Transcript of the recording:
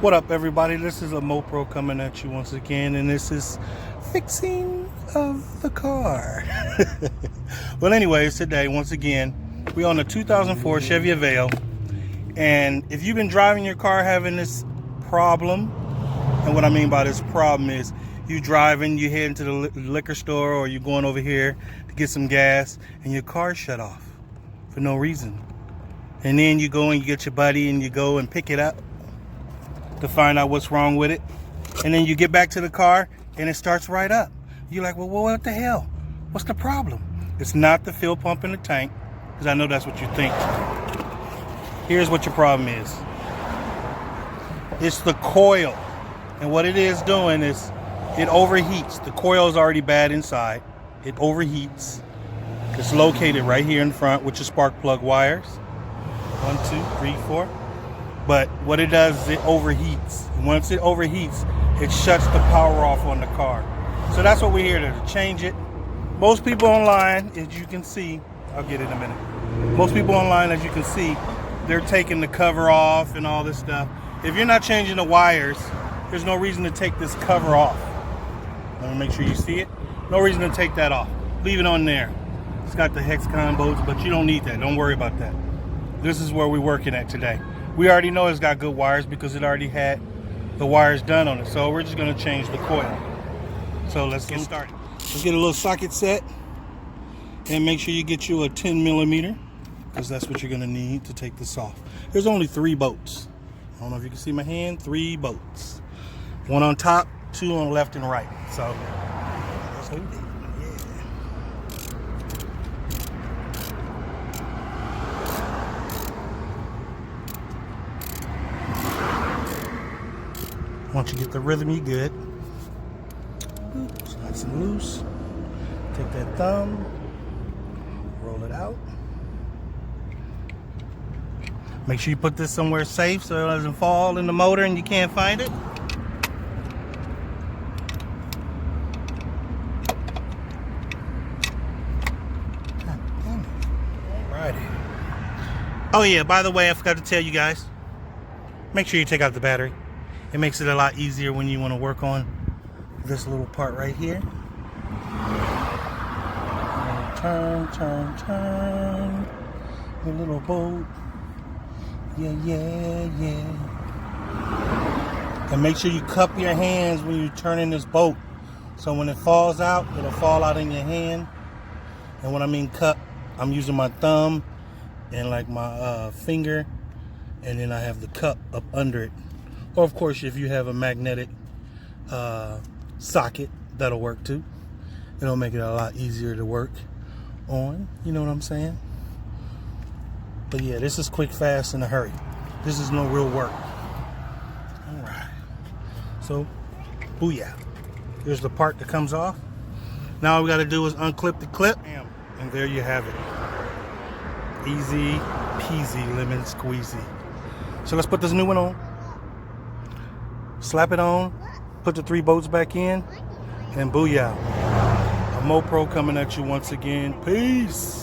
What up, everybody? This is a MoPro coming at you once again, and this is fixing of the car. Well, anyways, today, once again, we're on the 2004 Chevy Aveo, and if you've been driving your car having this problem, and what I mean by this problem is you driving, you heading to the liquor store, or you're going over here to get some gas, and your car shut off for no reason. And then you go and you get your buddy and you go and pick it up to find out what's wrong with it. And then you get back to the car and it starts right up. You're like, well, what the hell? What's the problem? It's not the fuel pump in the tank, because I know that's what you think. Here's what your problem is. It's the coil. And what it is doing is it overheats. The coil is already bad inside. It overheats. It's located right here in front with your spark plug wires. 1, 2, 3, 4. But what it does is it overheats. And once it overheats, it shuts the power off on the car. So that's what we're here to change it. Most people online, as you can see, I'll get it in a minute. Most people online, as you can see, they're taking the cover off and all this stuff. If you're not changing the wires, there's no reason to take this cover off. Let me make sure you see it. No reason to take that off. Leave it on there. It's got the Hexcon bolts, but you don't need that. Don't worry about that. This is where we're working at today. We already know it's got good wires because it already had the wires done on it. So we're just gonna change the coil. So let's get started. Let's get a little socket set and make sure you get you a 10 millimeter, because that's what you're gonna need to take this off. There's only 3 bolts. I don't know if you can see my hand, 3 bolts. 1 on top, 2 on left and right. So let's hold it. Once you get the rhythm, you good. It's nice and loose. Take that thumb, roll it out. Make sure you put this somewhere safe so it doesn't fall in the motor and you can't find it. God damn it. Alrighty. Oh yeah, by the way, I forgot to tell you guys, make sure you take out the battery. It makes it a lot easier when you want to work on this little part right here. Turn, turn, turn. Your little boat. Yeah, yeah, yeah. And make sure you cup your hands when you're turning this boat. So when it falls out, it'll fall out in your hand. And when I mean cup, I'm using my thumb and like my finger. And then I have the cup up under it. Or of course, if you have a magnetic socket, that'll work too. It'll make it a lot easier to work on. You know what I'm saying? But yeah, this is quick, fast, in a hurry. This is no real work. All right. So, booyah. Here's the part that comes off. Now all we got to do is unclip the clip. And there you have it. Easy peasy, lemon squeezy. So let's put this new one on. Slap it on, put the 3 bolts back in, and booyah. A MoPro coming at you once again. Peace.